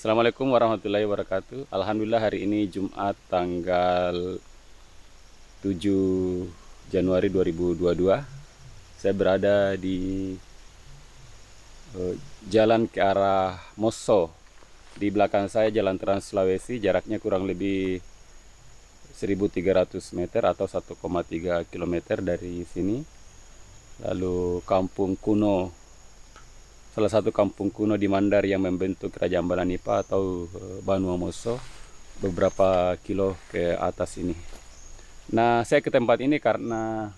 Assalamualaikum warahmatullahi wabarakatuh. Alhamdulillah hari ini Jumat tanggal 7 Januari 2022. Saya berada di jalan ke arah Moso. Di belakang saya Jalan Trans Sulawesi, jaraknya kurang lebih 1.300 meter atau 1,3 km dari sini. Lalu kampung kuno, salah satu kampung kuno di Mandar yang membentuk Kerajaan Balanipa atau Banua Moso, beberapa kilo ke atas ini. Nah, saya ke tempat ini karena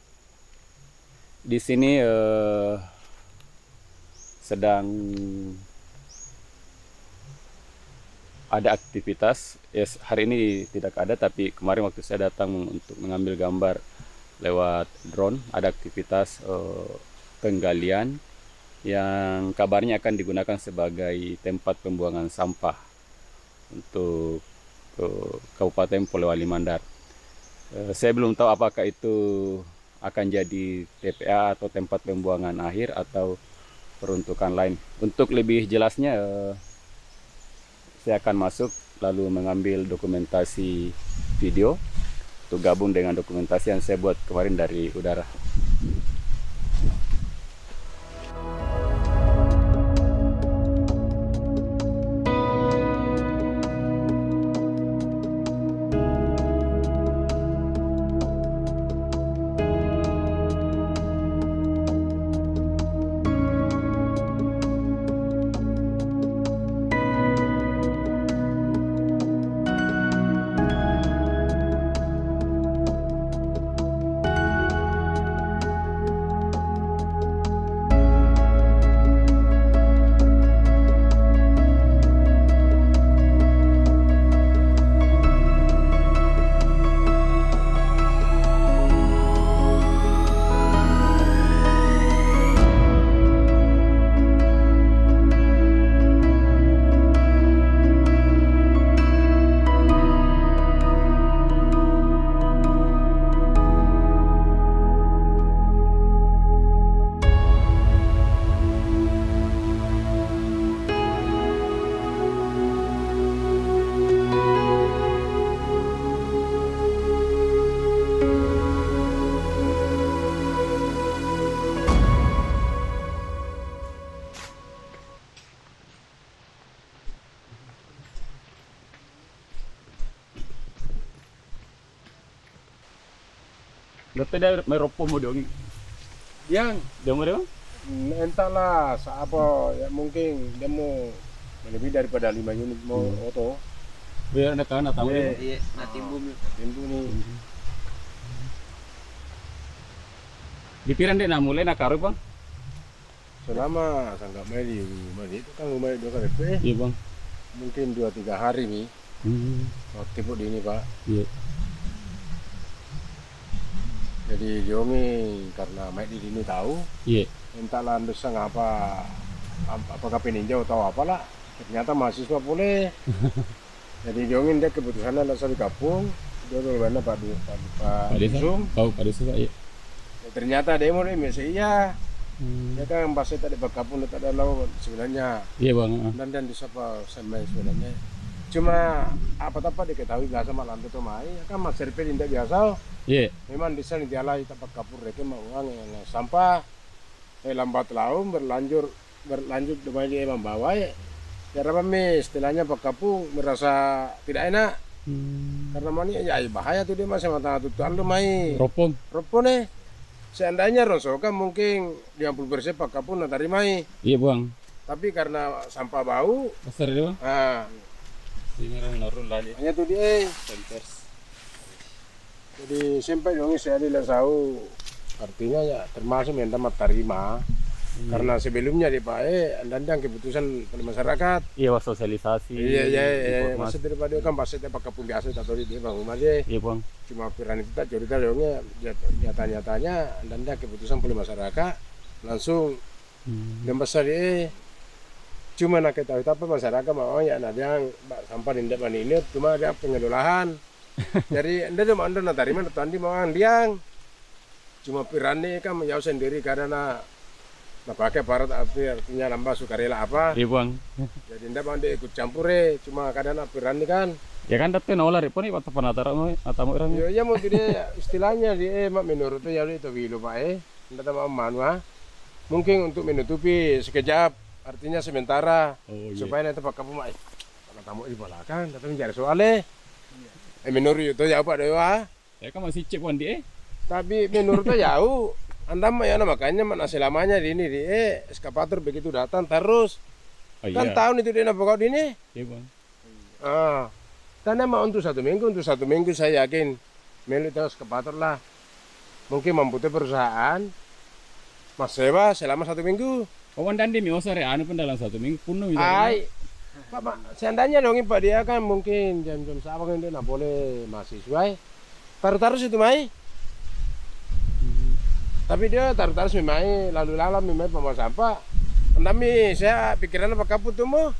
di sini sedang ada aktivitas. Yes, hari ini tidak ada, tapi kemarin waktu saya datang untuk mengambil gambar lewat drone, ada aktivitas penggalian yang kabarnya akan digunakan sebagai tempat pembuangan sampah untuk Kabupaten Polewali Mandar. Saya belum tahu apakah itu akan jadi TPA atau tempat pembuangan akhir atau peruntukan lain. Untuk lebih jelasnya, saya akan masuk lalu mengambil dokumentasi video untuk gabung dengan dokumentasi yang saya buat kemarin dari udara. Dati dah may ropo mo dong. Yang Dia mo dong? entahlah apa ya, mungkin dia mau lebih daripada 5 unit mau auto. Biar nak tahu tahu. Iya, timbun nih. Dipiran deh na mulai nak karu bang. Selama saya nggak main di rumah itu kan rumah 2 KDP, Iya bang. mungkin 2-3 hari nih. Waktu di ini Pak. Iya. Jadi Jomi karena main di sini tahu, Iya. entahlah dosa ngapa, apakah peninjau atau apalah. Ternyata mahasiswa boleh. Jadi Jomi dia keputusannya langsung digabung. Dia dulu mana Pak Desa. Dusung. Tahu Pak Desa iya. Ya, ternyata demo ini iya. Ya kan pasti tadi bergabung tak ada lawan sebenarnya. Iya bang. Dan disapa sama sebenarnya. Cuma apa-apa diketahui biasa malam itu mai, ya kan Mas Serpil tidak biasa. Iya. Memang di sana dialai tempat kapur mereka mau uang yang sampah. Lambat laun berlanjut dengan dia membawa ya. Cara kami istilahnya Pak Kapung merasa tidak enak karena mana ya bahaya tuh dia masih mata tutuan lu mai. Ropong. Ropo nih. Seandainya rosokan mungkin 50% Pak Kapung nak tarimai. Iya bang. Tapi karena sampah bau, Besar dia bang. ini Ini narun lagi. hanya tuh dia. Tempers. Jadi sampai dong saya dilasau artinya ya termasuk minta terima karena sebelumnya di Pak dan keputusan pada masyarakat. Iya sosialisasi. Iya. Maksud daripada kan pasti Pak Kapung biasa tak tahu dia bang rumah dia. Iya bang. Cuma pikiran kita cerita dongnya nyata-nyatanya dan keputusan oleh masyarakat langsung dan besar dia. Cuma nak ketahui apa masyarakat mau ya ada yang sampah tindak ini cuma ada pengelolaan. Jadi anda cuma anda nak terima tadi mau diang. Cuma pirani kan menjauh sendiri karena Nah pakai aparat artinya nambah sukarela apa. Iya bang. Jadi ndak mau dia ikut campur cuma kadang apiran nih kan. Ya kan tapi nolar pun ini waktu penatara mau atau orang. Yo ya mau dia istilahnya dia mak menurutnya ya itu wilo pak ndak mau manua. Mungkin untuk menutupi sekejap artinya sementara supaya nanti pak kamu mak tamu di belakang datang mencari soalnya. Menurut itu ya pak dewa. Ya kan masih cek dia. Tapi menurutnya jauh. Anda mah ya makanya mana selamanya di ini eskapator begitu datang terus. Oh, Kan iya. tahun itu dia pokok di ini. Iya bang. Karena mau untuk 1 minggu saya yakin milik eskapator lah. Mungkin membutuhkan perusahaan mas sewa selama 1 minggu. Oh dan di miosore anu pun dalam 1 minggu penuh. Ay, Pak, seandainya dong Pak dia kan mungkin jam-jam sabang itu nggak boleh mahasiswa. Taruh-taruh situ mai. Tapi dia taruh-taruh memai lalu lalang memai pembawa sampah. Endami saya pikiran apa kaput tuh mau.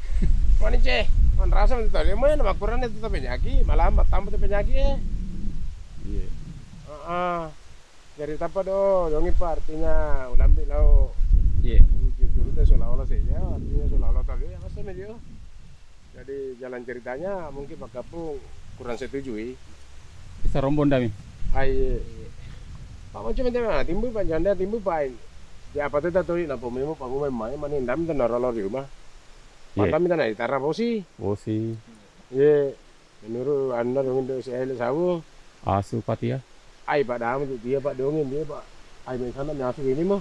Mana ceh? Man rasa itu tadi mau nama kurang itu tapi penyakit malah tambah penyakit. Iya. Jadi apa do? Dongi Pak artinya ulam bilau. Iya. Jujur itu seolah-olah saja artinya seolah-olah tadi ya masa medio. Jadi jalan ceritanya mungkin Pak Kapung kurang setujui. Bisa rombon dami. Ay, Pak macam mana? Timbul Pak janda timbul Pak. Ya apa tu tahu nak pemimu Pak umum main mana indam tu narolo di rumah. Mata minta naik tarap bosi. Bosi. Ye, menurut anda dongin tu saya sawu. Asu patia. Ay Pak dah tu dia Pak dongin dia Pak. Ay macam mana asu ini mah.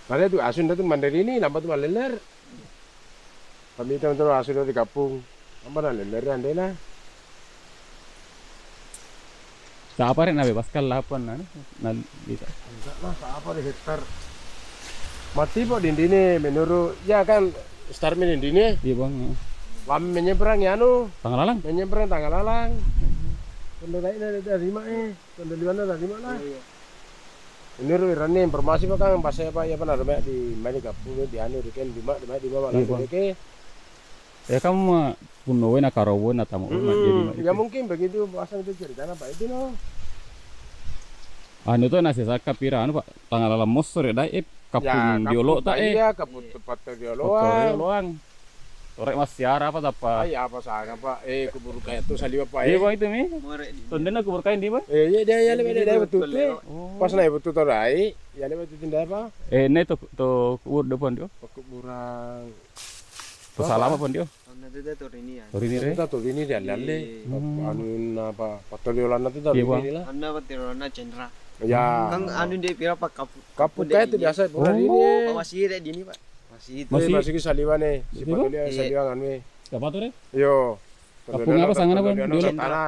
Mana tu asun tu mandiri ni nampak tu maleler. Kami tu asun tu di kapung. Nampak maleler ande lah. Sa apa rin na bebas kalapan na bisa. Enggak lah, apa di hektar. Mati po din dini menurut ya kan start min dini. Iya bang. Wam menyeberang ya anu, Tanggal lalang. menyeberang tanggal lalang. Kondo lain dari lima kondo liwana dari lima lah. Menurut rani informasi pak kan pas saya pak ya pernah ada di mana kapung di anu di kan di mana lah ke. Ya kamu punowen akarawon atau mau jadi. Ya mungkin begitu pasang itu ceritanya pak itu no. Anu tuh nasi saka pira anu pak tanggal lalang mosor ya dai kapung diolo tak Iya kapung tempat diolo. Loang. Orek mas siara apa apa? Ay apa sangat pak kubur kayak itu saliwa pak. Iya bang itu mi. Tundena kubur kain di bang. Iya dia lebih dia betul tuh. Pas naik betul torai, ya lebih betul tindak apa? Ne to kubur depan dia. Kuburan. To salama pun dia. Torini ya. Torini re. Kita tuh ini dia lalle. Anu apa? Patoliolan nanti tahu ini lah. Anda patirona Cendra. Ya. Kang anu dia pira pak kaput. Kaput kayak itu biasa bulan ini. Masih ada di ini pak. Masih itu. Masih ke saliwan si patolio saliwan anu. Siapa tuh re? Yo. Kapung apa sangana bang?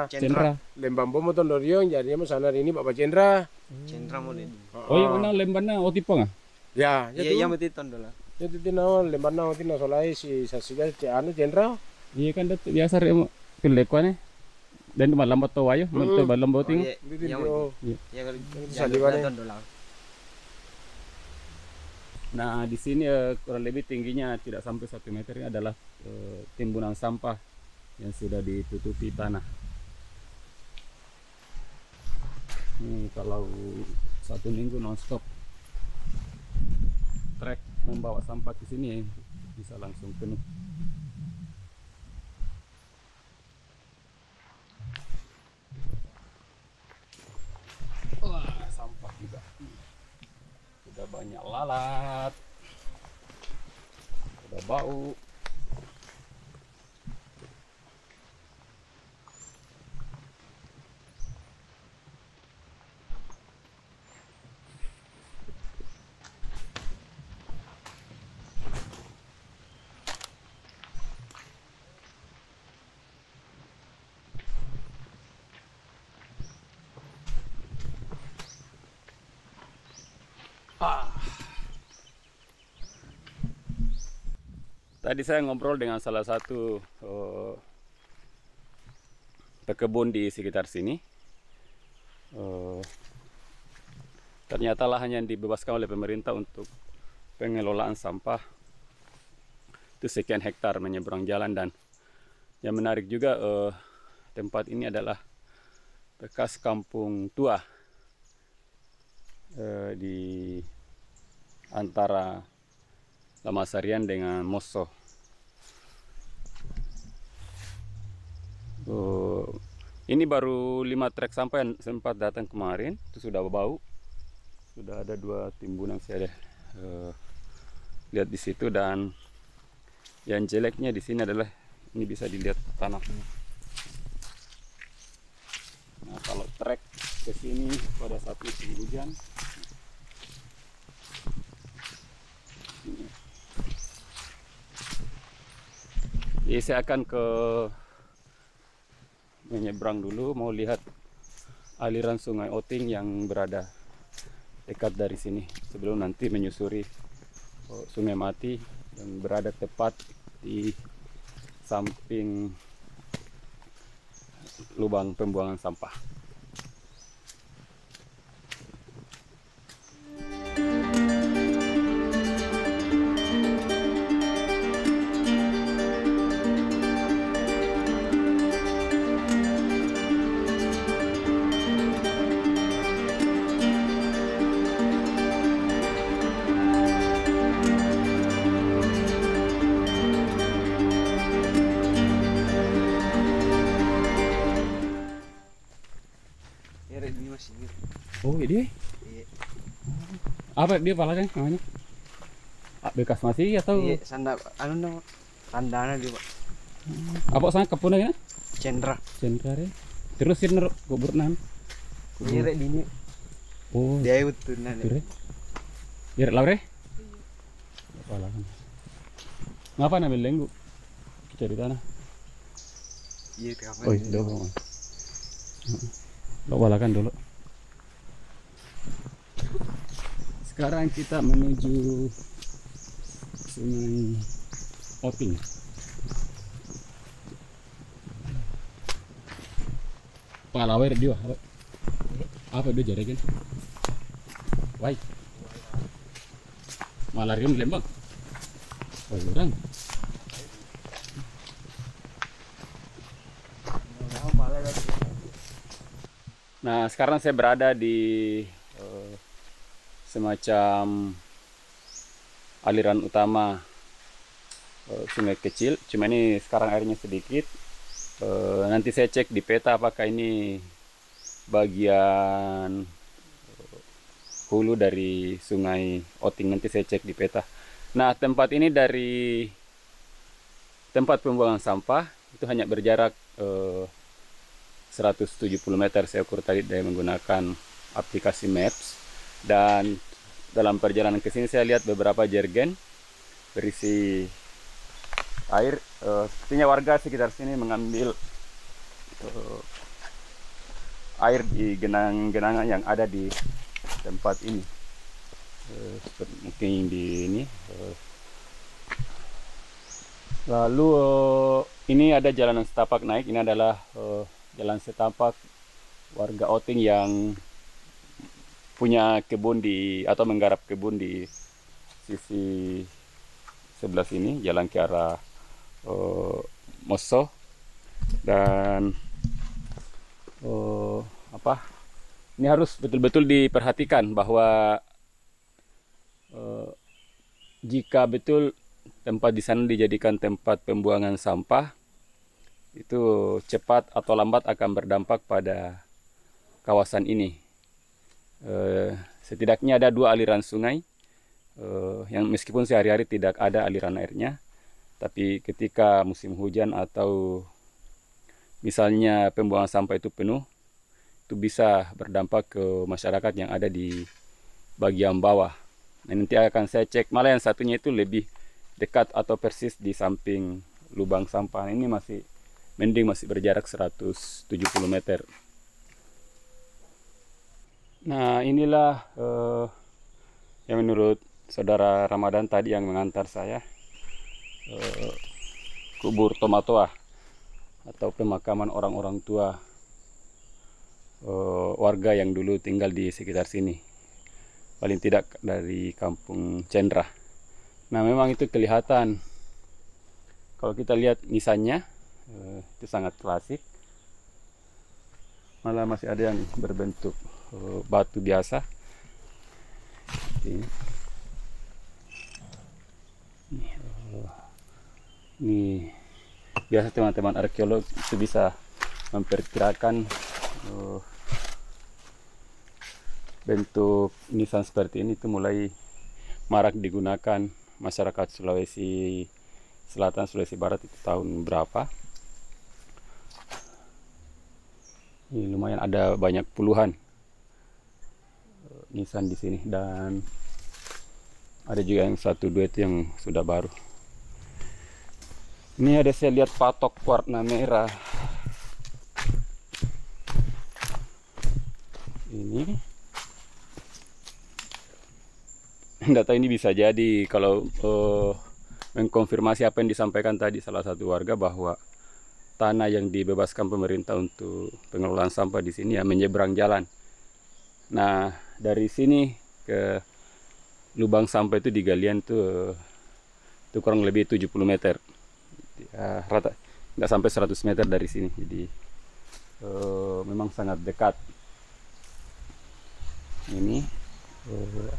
Cendra. Lembang bomo ton doriong jadinya sana ini Bapak Cendra. Cendra mau ini. Oh yang mana lembana otipong ah? Ya, Ya yang betul tondola. itu tino lembar na tino solai si sasiga anu Cendra. Iya kan dat biasa re pilekwan dan malam to wayo, to malam boting. Ya saliwan tondola. Nah di sini kurang lebih tingginya tidak sampai 1 meter ini adalah timbunan sampah yang sudah ditutupi tanah. Ini kalau 1 minggu nonstop trek membawa sampah ke sini bisa langsung penuh. Wah, sampah juga. Sudah banyak lalat. Sudah bau. Tadi saya ngobrol dengan salah satu pekebun di sekitar sini. Ternyata lahan yang dibebaskan oleh pemerintah untuk pengelolaan sampah itu sekian hektar menyeberang jalan, dan yang menarik juga tempat ini adalah bekas kampung tua di antara Lamasarian dengan Mosso. Ini baru 5 trek sampah yang sempat datang kemarin, itu sudah bau. Sudah ada 2 timbunan saya lihat di situ, dan yang jeleknya di sini adalah ini bisa dilihat tanahnya. Nah, kalau trek ke sini pada saat musim hujan, jadi saya akan ke menyeberang dulu, mau lihat aliran Sungai Oting yang berada dekat dari sini sebelum nanti menyusuri Sungai Mati yang berada tepat di samping lubang pembuangan sampah. Ya rek ini masih gitu. Oh ini Iya. apa dia palanya namanya? Bekas masih atau Iya, sanda anu nama tandana dia, Pak. apa sana kepunnya ya? Cendra. Cendra. Terusin kubur nan. Ini rek dini. Oh, Dia utunan. Dire. Dire laure. Palangan. Ngapa nambil lenggu? Cari tanah. Iya, kapan? Oh, itu dong. Lo walakan dulu. Sekarang kita menuju Sungai Oting. Palawer dia apa dia jadikan? Wai. Malarium Lembang. Oh, orang. Nah, sekarang saya berada di semacam aliran utama sungai kecil. Cuma ini sekarang airnya sedikit. Nanti saya cek di peta apakah ini bagian hulu dari Sungai Oting. Nanti saya cek di peta. Nah, tempat ini dari tempat pembuangan sampah itu hanya berjarak 170 meter. Saya ukur tadi dengan menggunakan aplikasi Maps, dan dalam perjalanan ke sini saya lihat beberapa jergen berisi air. Sepertinya warga sekitar sini mengambil air di genangan-genangan yang ada di tempat ini. Mungkin di ini. Lalu ini ada jalanan setapak naik. Ini adalah jalan setapak warga Oting yang punya kebun atau menggarap kebun di sisi sebelah sini, jalan ke arah Mosso. Dan ini harus betul-betul diperhatikan bahwa jika betul tempat di sana dijadikan tempat pembuangan sampah, itu cepat atau lambat akan berdampak pada kawasan ini. Setidaknya ada 2 aliran sungai yang meskipun sehari-hari tidak ada aliran airnya, tapi ketika musim hujan atau misalnya pembuangan sampah itu penuh, itu bisa berdampak ke masyarakat yang ada di bagian bawah. Nah, nanti akan saya cek, malah yang satunya itu lebih dekat atau persis di samping lubang sampah. Ini masih mending, masih berjarak 170 meter. Nah, inilah yang menurut saudara Ramadan tadi yang mengantar saya, kubur Tomatoa atau pemakaman orang-orang tua warga yang dulu tinggal di sekitar sini, paling tidak dari kampung Cendra. Nah, memang itu kelihatan kalau kita lihat nisannya, itu sangat klasik, malah masih ada yang berbentuk batu biasa. Ini. Ini biasa teman-teman arkeolog itu bisa memperkirakan bentuk nisan seperti ini itu mulai marak digunakan masyarakat Sulawesi Selatan, Sulawesi Barat itu tahun berapa. Ini lumayan ada banyak puluhan nisan di sini, dan ada juga yang 1-2 itu yang sudah baru. Ini ada saya lihat patok warna merah. Ini data ini bisa jadi kalau mengkonfirmasi apa yang disampaikan tadi salah satu warga, bahwa tanah yang dibebaskan pemerintah untuk pengelolaan sampah di sini ya menyeberang jalan. Nah, dari sini ke lubang sampah itu di galian itu kurang lebih 70 meter. Ya, rata nggak sampai 100 meter dari sini. Jadi memang sangat dekat. Ini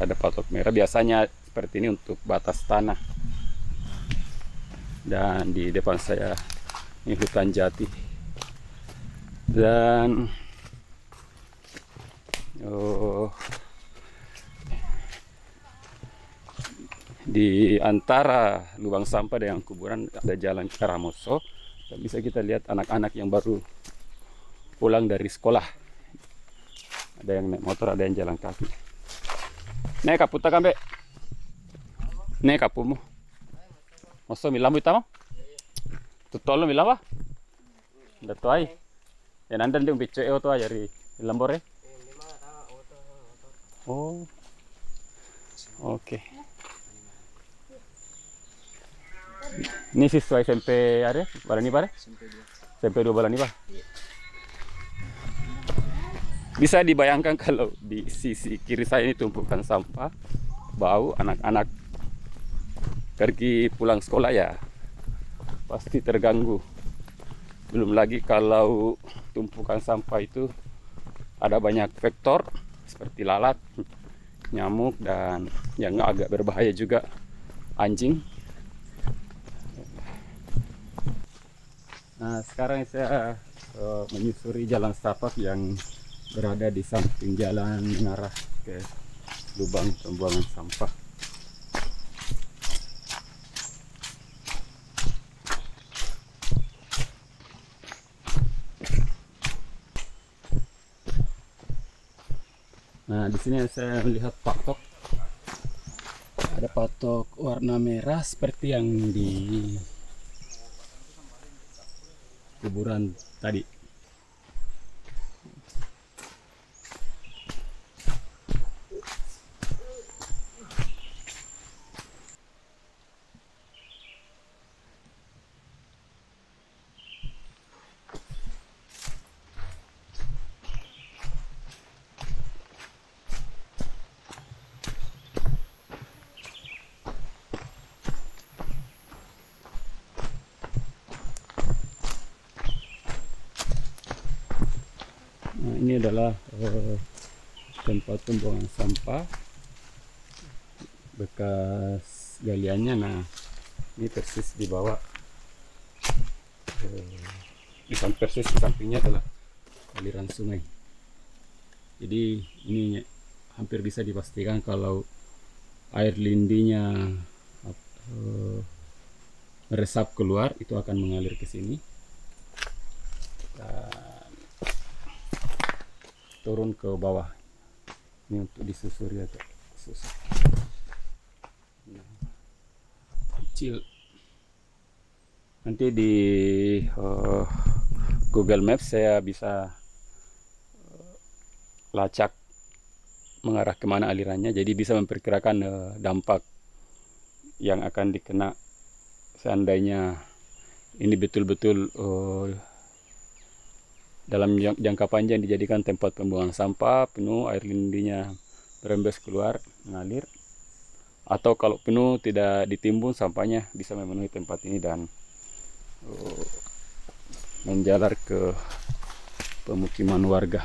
ada patok merah, biasanya seperti ini untuk batas tanah. Dan di depan saya ini hutan jati, dan di antara lubang sampah dengan kuburan ada jalan Karamoso, dan bisa kita lihat anak-anak yang baru pulang dari sekolah. Ada yang naik motor, ada yang jalan kaki. Nek kaputa kambe, nek kapumu, moso milamu itamo. Tutolo milawa. Dato ay. Yan andan di umpicho eo to ayari ilambore. Oh. Oke. Ini siswa SMP ada? Balani pare? SMP 2 Balani Pak. Bisa dibayangkan kalau di sisi kiri saya ini tumpukan sampah, bau, anak-anak pergi pulang sekolah ya pasti terganggu. Belum lagi kalau tumpukan sampah itu ada banyak vektor seperti lalat, nyamuk, dan yang agak berbahaya juga anjing. Nah, sekarang saya menyusuri jalan setapak yang berada di samping jalan mengarah ke lubang pembuangan sampah. Nah, di sini saya melihat patok. Ada patok warna merah seperti yang di kuburan tadi. Nah, ini adalah tempat pembuangan sampah bekas galiannya. Nah, ini persis di bawah, persis di sampingnya adalah aliran sungai. Jadi ini hampir bisa dipastikan kalau air lindinya meresap keluar, itu akan mengalir ke sini dan turun ke bawah. Ini untuk disusuri atau susah. Kecil. Nanti di Google Maps saya bisa lacak mengarah kemana alirannya, jadi bisa memperkirakan dampak yang akan dikena seandainya ini betul-betul dalam jangka panjang dijadikan tempat pembuangan sampah penuh, air lindinya berembes keluar mengalir, atau kalau penuh tidak ditimbun, sampahnya bisa memenuhi tempat ini dan menjalar ke pemukiman warga.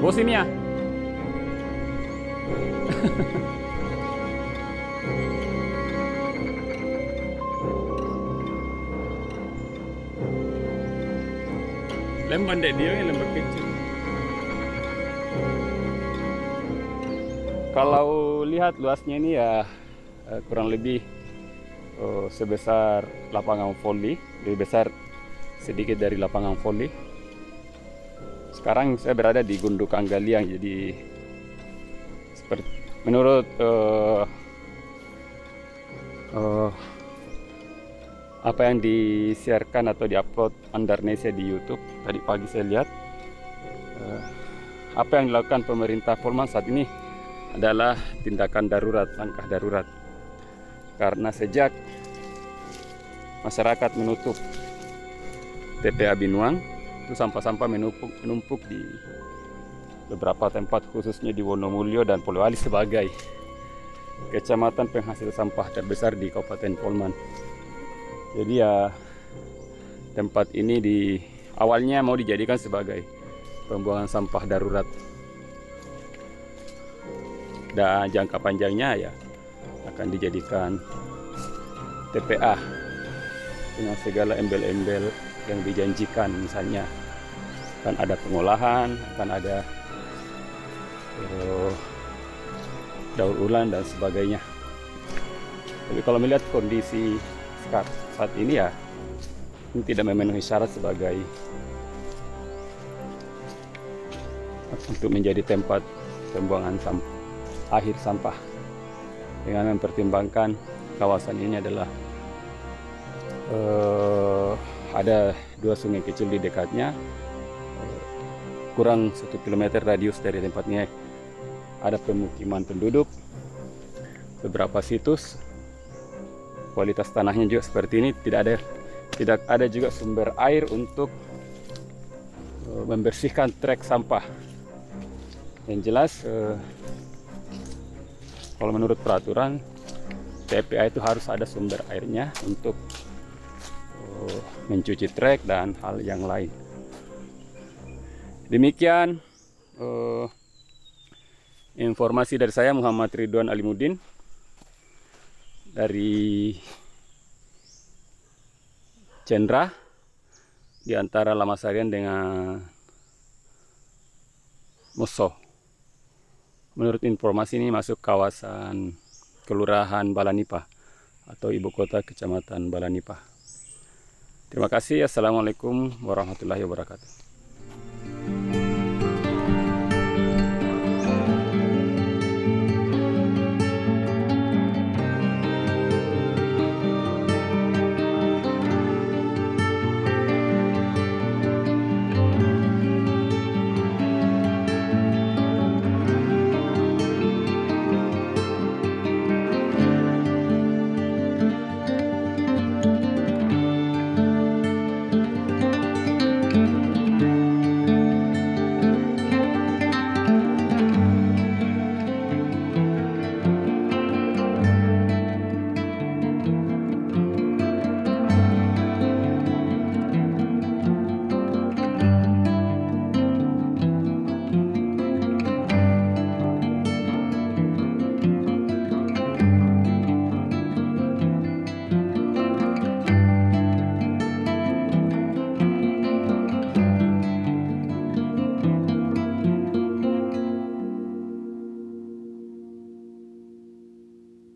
Oh sini ya. Lembah dek dia yang lembah kecil. Kalau lihat luasnya ini ya kurang lebih sebesar lapangan voli, lebih besar sedikit dari lapangan voli. Sekarang saya berada di Gundukan Galiang, jadi seperti menurut apa yang disiarkan atau diupload Andarnesia di YouTube tadi pagi saya lihat, apa yang dilakukan pemerintah Polman saat ini adalah tindakan darurat, langkah darurat. Karena sejak masyarakat menutup TPA Binuang, itu sampah-sampah menumpuk di beberapa tempat, khususnya di Wonomulyo dan Polewali sebagai kecamatan penghasil sampah terbesar di Kabupaten Polman. Jadi ya tempat ini awalnya mau dijadikan sebagai pembuangan sampah darurat. Dan jangka panjangnya ya akan dijadikan TPA dengan segala embel-embel yang dijanjikan, misalnya akan ada pengolahan, akan ada daur ulang dan sebagainya. Tapi kalau melihat kondisi saat ini ya ini tidak memenuhi syarat sebagai untuk menjadi tempat pembuangan akhir sampah, dengan mempertimbangkan kawasan ini adalah ada 2 sungai kecil di dekatnya, kurang 1 km radius dari tempatnya ada pemukiman penduduk, beberapa situs, kualitas tanahnya juga seperti ini, tidak ada juga sumber air untuk membersihkan trek sampah. Yang jelas kalau menurut peraturan TPA itu harus ada sumber airnya untuk mencuci trek dan hal yang lain. Demikian informasi dari saya, Muhammad Ridwan Alimuddin dari Cendra, di antara Lamasarian dengan Musso. Menurut informasi ini masuk kawasan Kelurahan Balanipa atau ibu kota Kecamatan Balanipa. Terima kasih. Assalamualaikum warahmatullahi wabarakatuh.